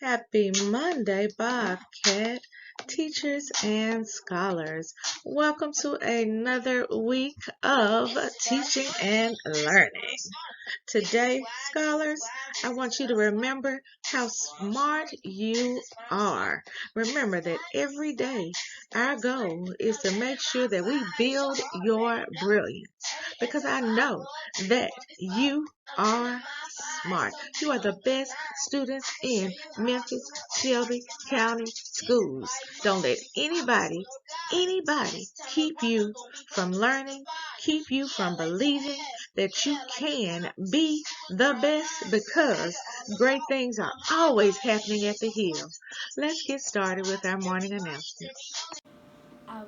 Happy Monday, Bobcat, teachers and scholars. Welcome to another week of teaching and learning. Today, scholars, I want you to remember how smart you are. Remember that every day our goal is to make sure that we build your brilliance because I know that you are smart. You are the best students in Memphis, Shelby County schools. Don't let anybody keep you from learning, keep you from believing that you can be the best because great things are always happening at the Hills. Let's get started with our morning announcements. I,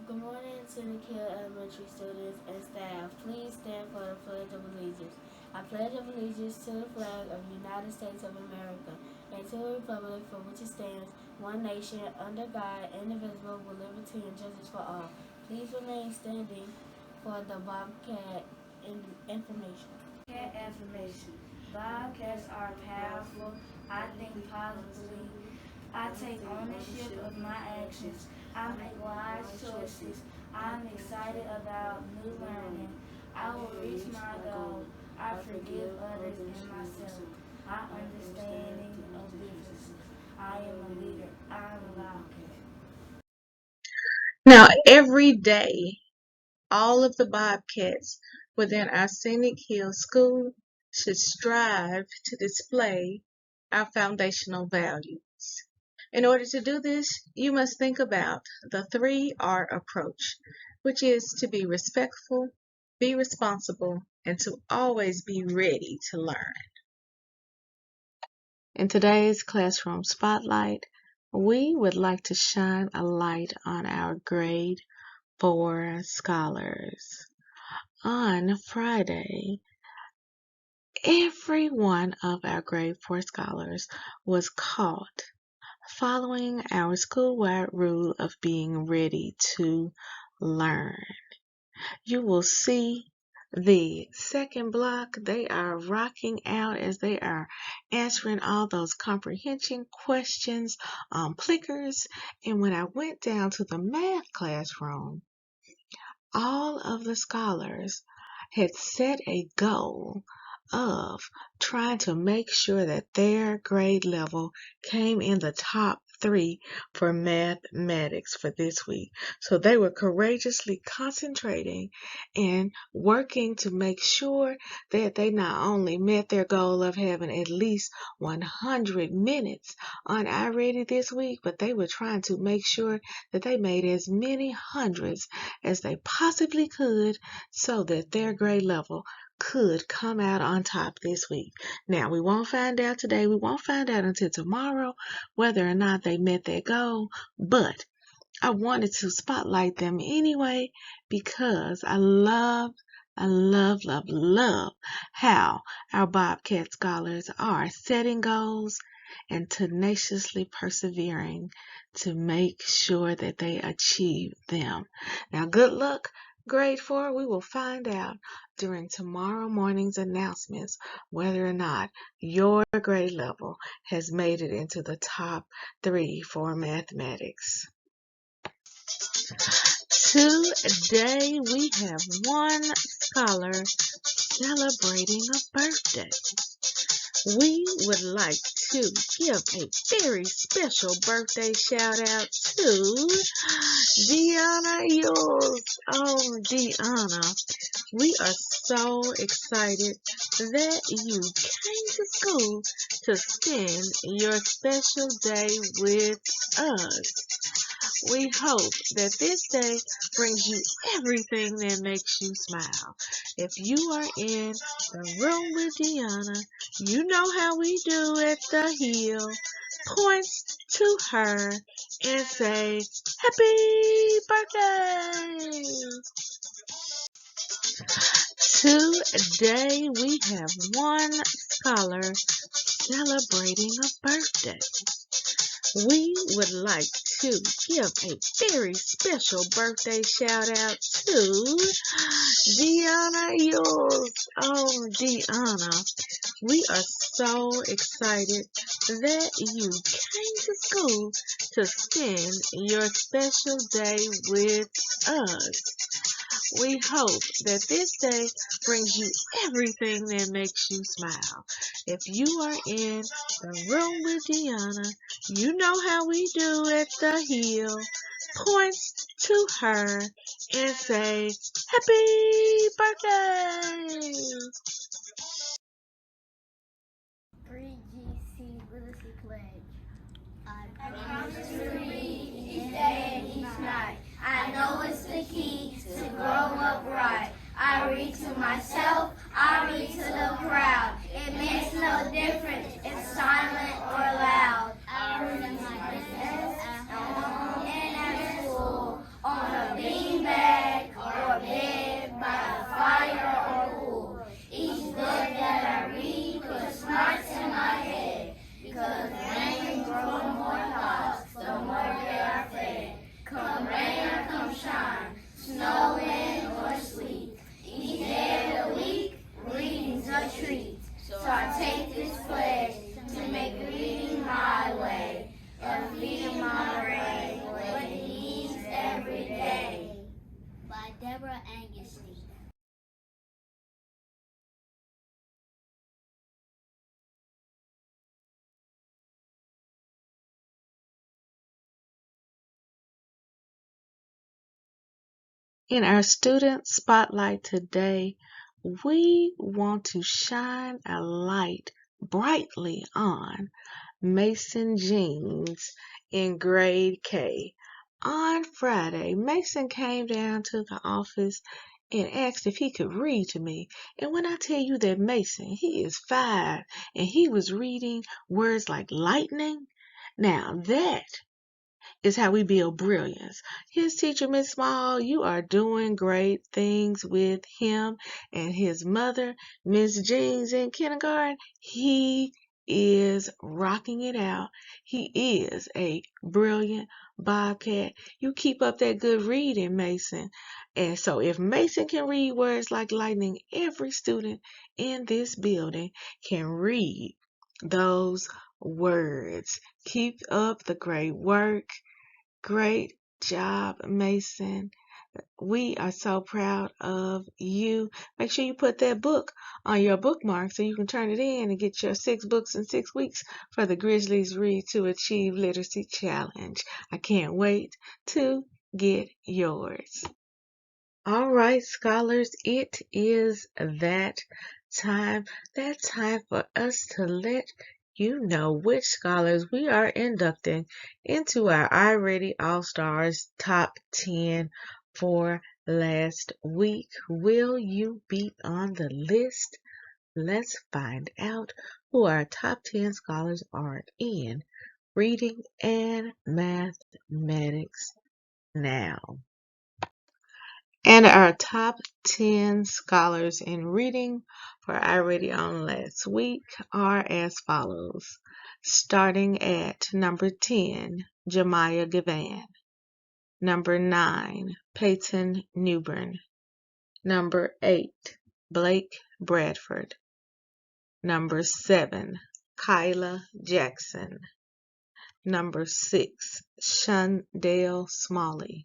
Good morning to the Kill Elementary students and staff. Please stand for the Pledge of Allegiance. I pledge of allegiance to the flag of the United States of America and to the republic for which it stands, one nation, under God, indivisible, with liberty and justice for all. Please remain standing for the Bobcat information. Bobcat affirmation. Bobcats are powerful. I think positively. I take ownership of my actions. I make wise choices. I'm excited about new learning. I will reach my goal. I forgive others and myself. I understanding of business. I am a leader. I am a Bobcat. Now, every day, all of the Bobcats within our Scenic Hill School should strive to display our foundational values. In order to do this, you must think about the 3R approach, which is to be respectful, be responsible, and to always be ready to learn. In today's classroom spotlight, we would like to shine a light on our grade 4 scholars. On Friday, every one of our grade 4 scholars was caught following our school-wide rule of being ready to learn. You will see the second block, they are rocking out as they are answering all those comprehension questions on Plickers. And when I went down to the math classroom, all of the scholars had set a goal of trying to make sure that their grade level came in the top 3 for mathematics for this week. So they were courageously concentrating and working to make sure that they not only met their goal of having at least 100 minutes on iReady this week, but they were trying to make sure that they made as many hundreds as they possibly could so that their grade level could come out on top this week. Now, we won't find out today. We won't find out until tomorrow whether or not they met their goal, but I wanted to spotlight them anyway because I love how our Bobcat scholars are setting goals and tenaciously persevering to make sure that they achieve them. Now, good luck, grade 4. We will find out during tomorrow morning's announcements whether or not your grade level has made it into the top 3 for mathematics. Today we have one scholar celebrating a birthday. We would like to give a very special birthday shout out to Deanna Yules. Oh, Deanna, we are so excited that you came to school to spend your special day with us. We hope that this day brings you everything that makes you smile. If you are in the room with Deanna, you know how we do at the Hill. Point to her and say, Happy birthday! Today we have one scholar celebrating a birthday. We would like to give a very special birthday shout out to Deanna Yules. Oh, Deanna, we are so excited that you came to school to spend your special day with us. We hope that this day brings you everything that makes you smile. If you are in the room with Deanna, you know how we do at the hill. Point to her and say, Happy birthday! 3GC Literacy Pledge. I promise to read each day and each night. I know it's the key to growing up right. I read to myself, I read to the crowd. It makes no difference if silent or loud. I read my desk at home and at school, on a beanbag or bed, by a fire or pool. Each book that I read puts smarts in my head, because rain grows more thoughts, the more they are fed. Come rain or come shine, snow, wind, or sleet, each day of the week, reading's a treat. So I take this pledge to make reading my way, and feeding my brain what it needs every day. By Deborah Angustein. In our student spotlight today, we want to shine a light brightly on Mason Jeans in grade K. On Friday, Mason came down to the office and asked if he could read to me. And when I tell you that Mason, he is 5 and he was reading words like lightning, now that is how we build brilliance. His teacher, Miss Small, you are doing great things with him, and his mother, Miss Jeans, in kindergarten. He is rocking it out. He is a brilliant Bobcat. You keep up that good reading, Mason. And so if Mason can read words like lightning, every student in this building can read those words. Keep up the great work. Great job, Mason. We are so proud of you. Make sure you put that book on your bookmark so you can turn it in and get your 6 books in 6 weeks for the Grizzlies Read to Achieve Literacy Challenge. I can't wait to get yours. All right, scholars, it is that time for us to let you know which scholars we are inducting into our iReady All-Stars Top 10 for last week. Will you be on the list? Let's find out who our top 10 scholars are in reading and mathematics now. And our top 10 scholars in reading for iReady on last week are as follows. Starting at number 10, Jemiah Gavan. Number 9, Peyton Newbern. Number 8, Blake Bradford. Number 7, Kyla Jackson. Number 6, Shundale Smalley.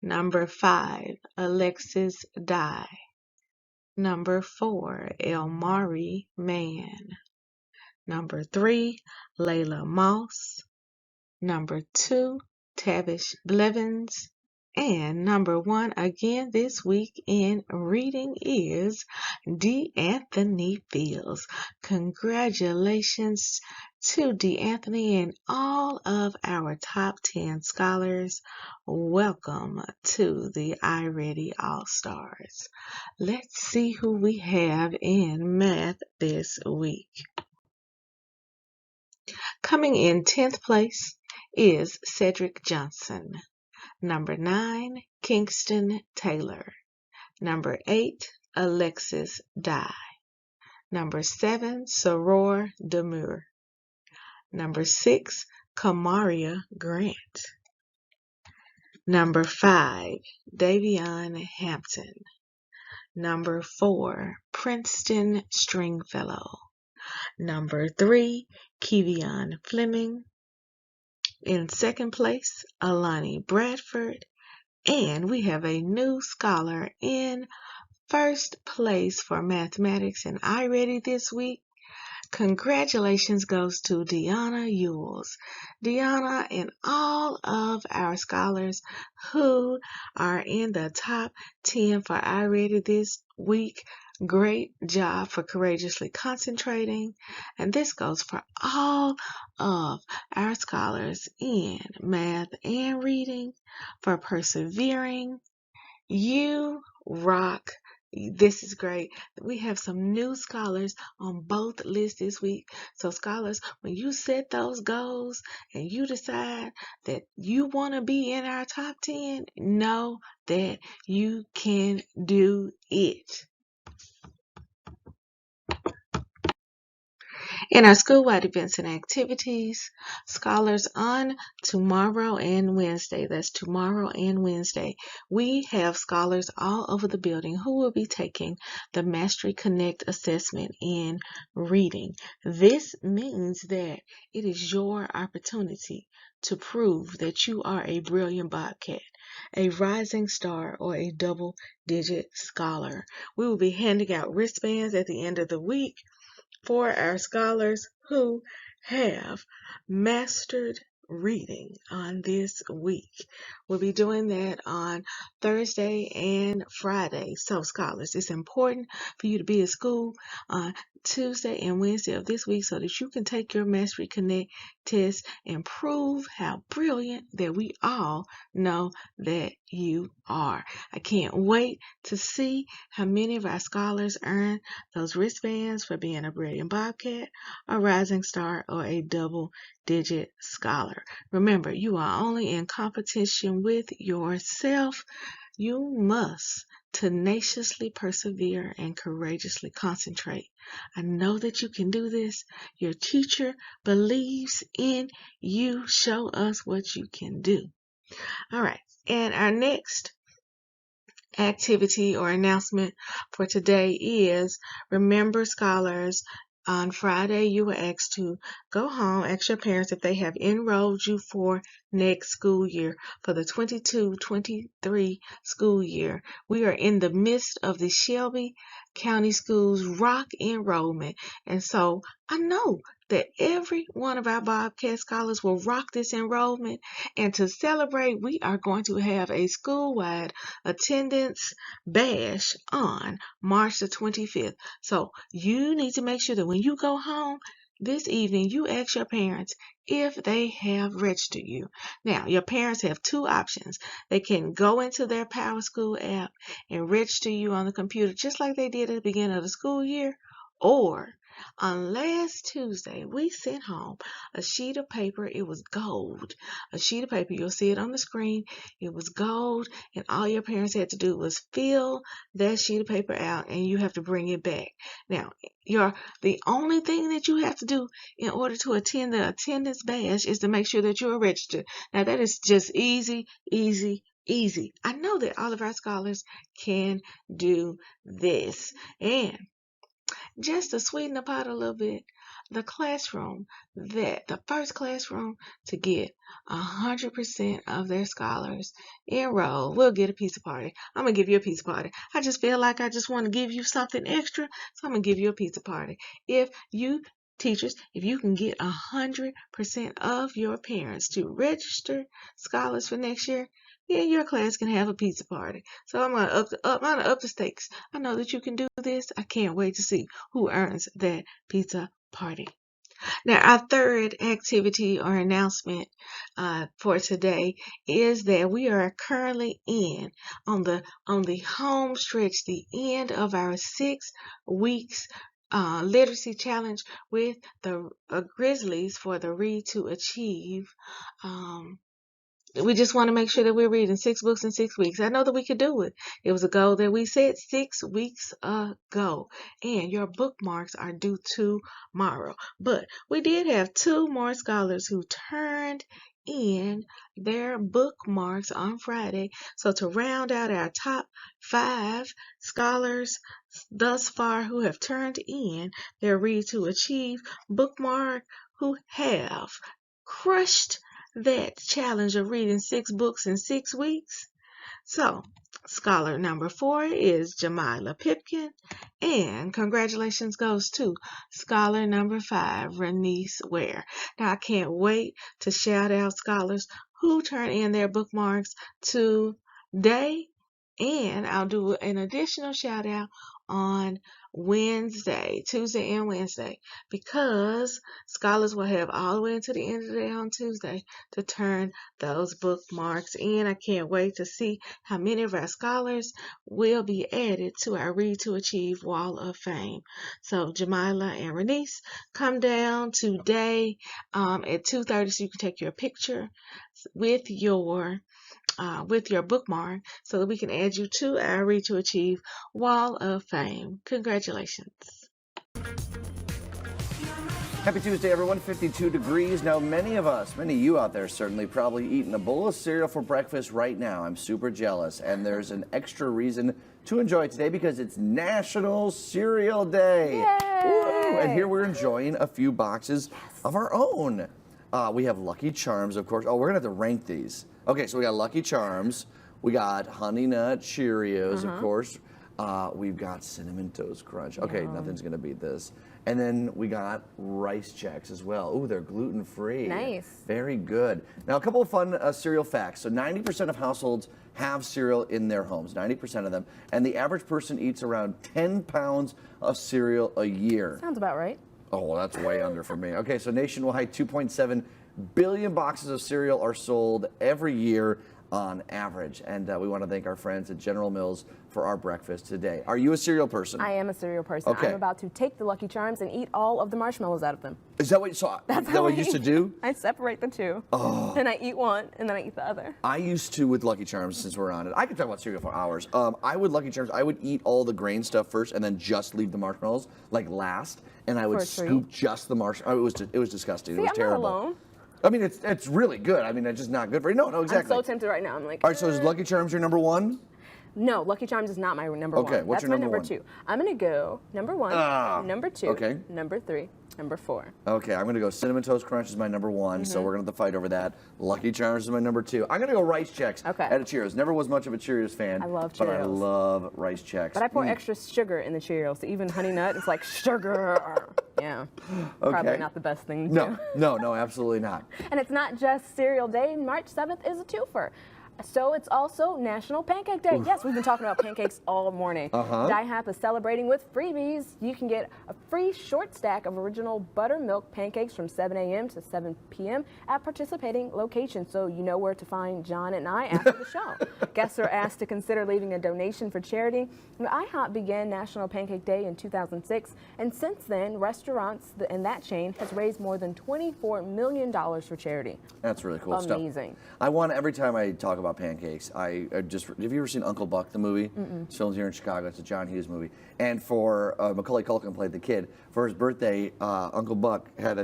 Number 5, Alexis Dye. Number 4, Elmari Mann. Number 3, Layla Moss. Number 2, Tavish Blevins. And number 1 again this week in reading is DeAnthony Fields. Congratulations to DeAnthony and all of our top 10 scholars. Welcome to the iReady All-Stars. Let's see who we have in math this week. Coming in 10th place is Cedric Johnson. Number 9, Kingston Taylor. Number 8, Alexis Dye. Number 7, Soror Demure. Number 6, Kamaria Grant. Number 5, Davion Hampton. Number 4, Princeton Stringfellow. Number 3, Kevion Fleming. In second place, Alani Bradford. And we have a new scholar in first place for mathematics and iReady this week. Congratulations goes to Deanna Ewells. Deanna and all of our scholars who are in the top 10 for iReady this week. Great job for courageously concentrating. And this goes for all of our scholars in math and reading for persevering. You rock. This is great. We have some new scholars on both lists this week. So scholars, when you set those goals and you decide that you want to be in our top 10, know that you can do it. In our school-wide events and activities, scholars on tomorrow and Wednesday, that's tomorrow and Wednesday, we have scholars all over the building who will be taking the Mastery Connect assessment in reading. This means that it is your opportunity to prove that you are a brilliant Bobcat, a rising star, or a double-digit scholar. We will be handing out wristbands at the end of the week for our scholars who have mastered reading on this week. We'll be doing that on Thursday and Friday. So scholars, it's important for you to be at school on Tuesday and Wednesday of this week so that you can take your Mastery Connect test and prove how brilliant that we all know that you are. I can't wait to see how many of our scholars earn those wristbands for being a brilliant Bobcat, a rising star, or a double-digit scholar. Remember, you are only in competition with yourself. You must tenaciously persevere and courageously concentrate. I know that you can do this. Your teacher believes in you. Show us what you can do. All right, and our next activity or announcement for today is, remember scholars, on Friday you were asked to go home, ask your parents if they have enrolled you for next school year, for the 22-23 school year. We are in the midst of the Shelby County Schools rock enrollment, and so I know that every one of our Bobcat scholars will rock this enrollment, and to celebrate, we are going to have a school-wide attendance bash on March the 25th. So you need to make sure that when you go home this evening, you ask your parents if they have registered you. Now, your parents have two options. They can go into their PowerSchool app and register you on the computer just like they did at the beginning of the school year, or on last Tuesday, we sent home a sheet of paper. It was gold. A sheet of paper. You'll see it on the screen. It was gold, and all your parents had to do was fill that sheet of paper out, and you have to bring it back. Now, the only thing that you have to do in order to attend the attendance bash is to make sure that you're registered. Now, that is just easy, easy, easy. I know that all of our scholars can do this. And just to sweeten the pot a little bit, the first classroom to get 100% of their scholars enrolled will get a pizza party. I'm going to give you a pizza party. I just feel like I just want to give you something extra, so I'm going to give you a pizza party. If you teachers, if you can get 100% of your parents to register scholars for next year, then your class can have a pizza party. So I'm gonna up the stakes. I know that you can do this. I can't wait to see who earns that pizza party. Now, our third activity or announcement for today is that we are currently on the home stretch, the end of our 6 weeks literacy challenge with the Grizzlies for the Read to Achieve we just want to make sure that we're reading 6 books in 6 weeks. I know that we could do it. It was a goal that we set 6 weeks ago. And your bookmarks are due tomorrow. But we did have 2 more scholars who turned in their bookmarks on Friday. So to round out our top 5 scholars thus far who have turned in their Read to Achieve bookmark, who have crushed that challenge of reading 6 books in 6 weeks. So, scholar number 4 is Jamila Pipkin, and congratulations goes to scholar number 5, Renice Ware. Now, I can't wait to shout out scholars who turn in their bookmarks today, and I'll do an additional shout out on Tuesday and Wednesday, because scholars will have all the way until the end of the day on Tuesday to turn those bookmarks in. I can't wait to see how many of our scholars will be added to our Read to Achieve Wall of Fame. So Jamila and Renice, come down today at 2:30 so you can take your picture with your bookmark so that we can add you to our Read to Achieve Wall of Fame. Congratulations. Happy Tuesday, everyone. 52 degrees. Now, many of you out there certainly probably eating a bowl of cereal for breakfast right now. I'm super jealous. And there's an extra reason to enjoy it today because it's National Cereal Day. Yay! And here we're enjoying a few boxes of our own. We have Lucky Charms, of course. Oh, we're going to have to rank these. Okay, so we got Lucky Charms. We got Honey Nut Cheerios, of course. We've got Cinnamon Toast Crunch. Okay, nothing's going to beat this. And then we got Rice Chex as well. Ooh, they're gluten-free. Nice. Very good. Now, a couple of fun cereal facts. So 90% of households have cereal in their homes, 90% of them. And the average person eats around 10 pounds of cereal a year. Sounds about right. Oh, well, that's way under for me. Okay, so nationwide, 2.7 billion boxes of cereal are sold every year on average. And we want to thank our friends at General Mills for our breakfast today. Are you a cereal person? I am a cereal person. Okay. I'm about to take the Lucky Charms and eat all of the marshmallows out of them. Is that what you saw? That's Is that what you used to do? I separate the two. Oh. And I eat one, and then I eat the other. I used to with Lucky Charms, since we're on it. I could talk about cereal for hours. I would Lucky Charms, I would eat all the grain stuff first and then just leave the marshmallows like last. And I would scoop just the marshmallows. It was disgusting. See, it was terrible. I'm not alone. I mean, it's really good. I mean, it's just not good for you. No, exactly. I'm so tempted right now. I'm like, all right, so is Lucky Charms your number one? No, Lucky Charms is not my number one. Okay, what's That's your my number number one? 2. I'm going to go number 1, number 2, okay. number 3, number 4. Okay, I'm going to go Cinnamon Toast Crunch is my number 1, so we're going to have to fight over that. Lucky Charms is my number 2. I'm going to go Rice Chex at a Cheerios. Never was much of a Cheerios fan. I love Cheerios. But I love Rice Chex. But I pour extra sugar in the Cheerios, so even Honey Nut, it's like sugar. Yeah, probably not the best thing to do. No, absolutely not. And it's not just Cereal Day. March 7th is a twofer. So it's also National Pancake Day. Yes, we've been talking about pancakes all morning. DieHap is celebrating with freebies. You can get a free short stack of original buttermilk pancakes from 7 a.m. to 7 p.m. at participating locations, so you know where to find John and I after the show. Guests are asked to consider leaving a donation for charity. IHOP began National Pancake Day in 2006, and since then, restaurants in that chain has raised more than $24 million for charity. That's really cool stuff. Amazing. I want, every time I talk about pancakes, have you ever seen Uncle Buck, the movie? It's filmed here in Chicago. It's a John Hughes movie. And for Macaulay Culkin played the kid. For his birthday, Uncle Buck had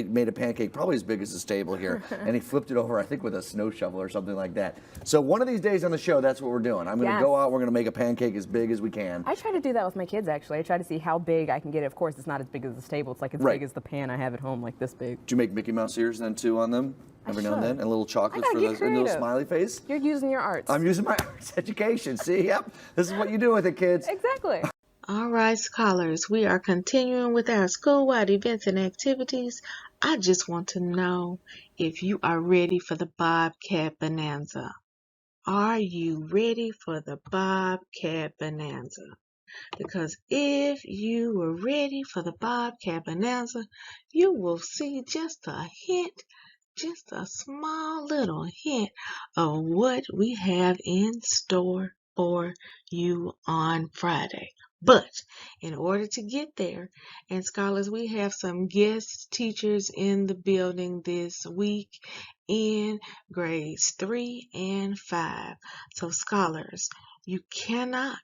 made a pancake probably as big as this table here, and he flipped it over, I think, with a snow shovel or something like that. So one of these days on the show, that's what we're doing. I'm going to go out. We're going to make a pancake as big as we can. I try to do that with my kids, actually. I try to see how big I can get it. Of course, it's not as big as this table. It's like as big as the pan I have at home, like this big. Do you make Mickey Mouse ears then too on them? Every now and then, and little chocolates for those, and a little smiley face. You're using your arts. I'm using my arts education. See, yep, this is what you do with it, kids. Exactly. All right, scholars, we are continuing with our school-wide events and activities. I just want to know if you are ready for the Bobcat Bonanza. Are you ready for the Bobcat Bonanza? Because if you were ready for the Bobcat Bonanza, you will see just a hint, just a small little hint of what we have in store for you on Friday. But in order to get there, and scholars, we have some guest teachers in the building this week in grades 3 and 5. So scholars, you cannot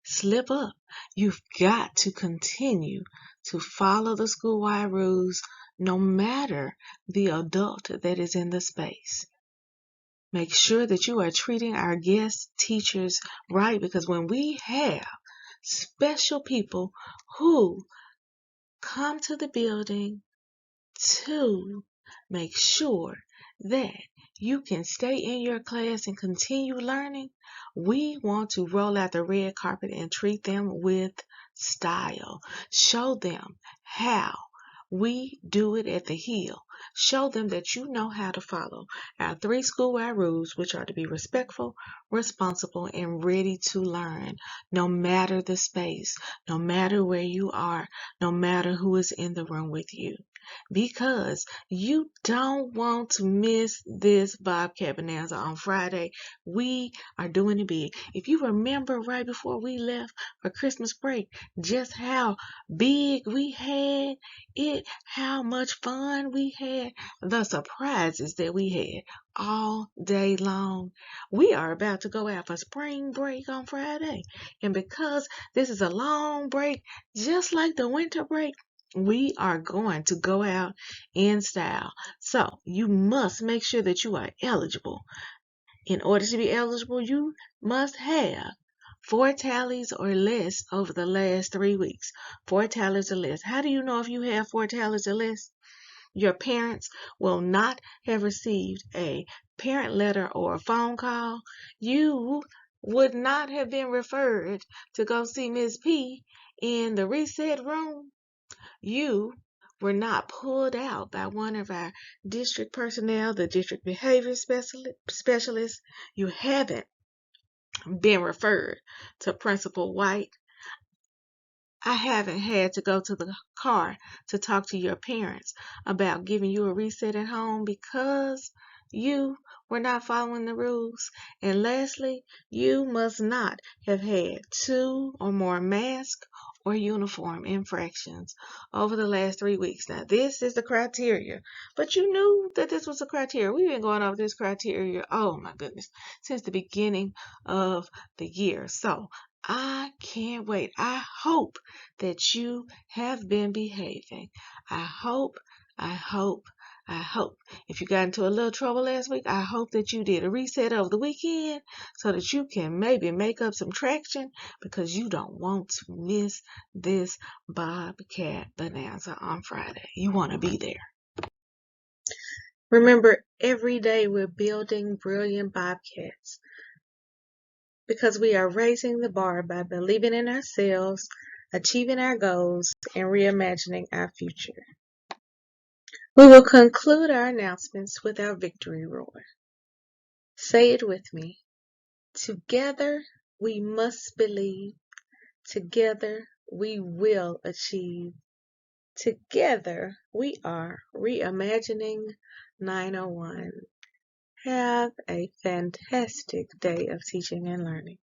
slip up. You've got to continue to follow the school-wide rules no matter the adult that is in the space. Make sure that you are treating our guest teachers right, because when we have special people who come to the building to make sure that you can stay in your class and continue learning, we want to roll out the red carpet and treat them with style. Show them how we do it at the Hill. Show them that you know how to follow our 3 school-wide rules, which are to be respectful, responsible, and ready to learn, no matter the space, no matter where you are, no matter who is in the room with you. Because you don't want to miss this Bobcat Bonanza on Friday. We are doing it big. If you remember right before we left for Christmas break, just how big we had it, how much fun we had, the surprises that we had all day long. We are about to go out for spring break on Friday. And because this is a long break, just like the winter break, we are going to go out in style. So you must make sure that you are eligible. In order to be eligible, you must have 4 tallies or less over the last 3 weeks. 4 tallies or less. How do you know if you have 4 tallies or less? Your parents will not have received a parent letter or a phone call. You would not have been referred to go see Ms. P in the reset room. You were not pulled out by one of our district personnel, the district behavior specialist. You haven't been referred to Principal White. I haven't had to go to the car to talk to your parents about giving you a reset at home because you were not following the rules. And lastly, you must not have had 2 or more mask or uniform infractions over the last 3 weeks. Now, this is the criteria, but you knew that this was a criteria. We've been going over this criteria, oh my goodness, since the beginning of the year. So I can't wait. I hope that you have been behaving. I hope. If you got into a little trouble last week, I hope that you did a reset over the weekend so that you can maybe make up some traction, because you don't want to miss this Bobcat Bonanza on Friday. You want to be there. Remember, every day we're building brilliant Bobcats, because we are raising the bar by believing in ourselves, achieving our goals, and reimagining our future. We will conclude our announcements with our victory roar. Say it with me. Together we must believe. Together we will achieve. Together we are reimagining 901. Have a fantastic day of teaching and learning.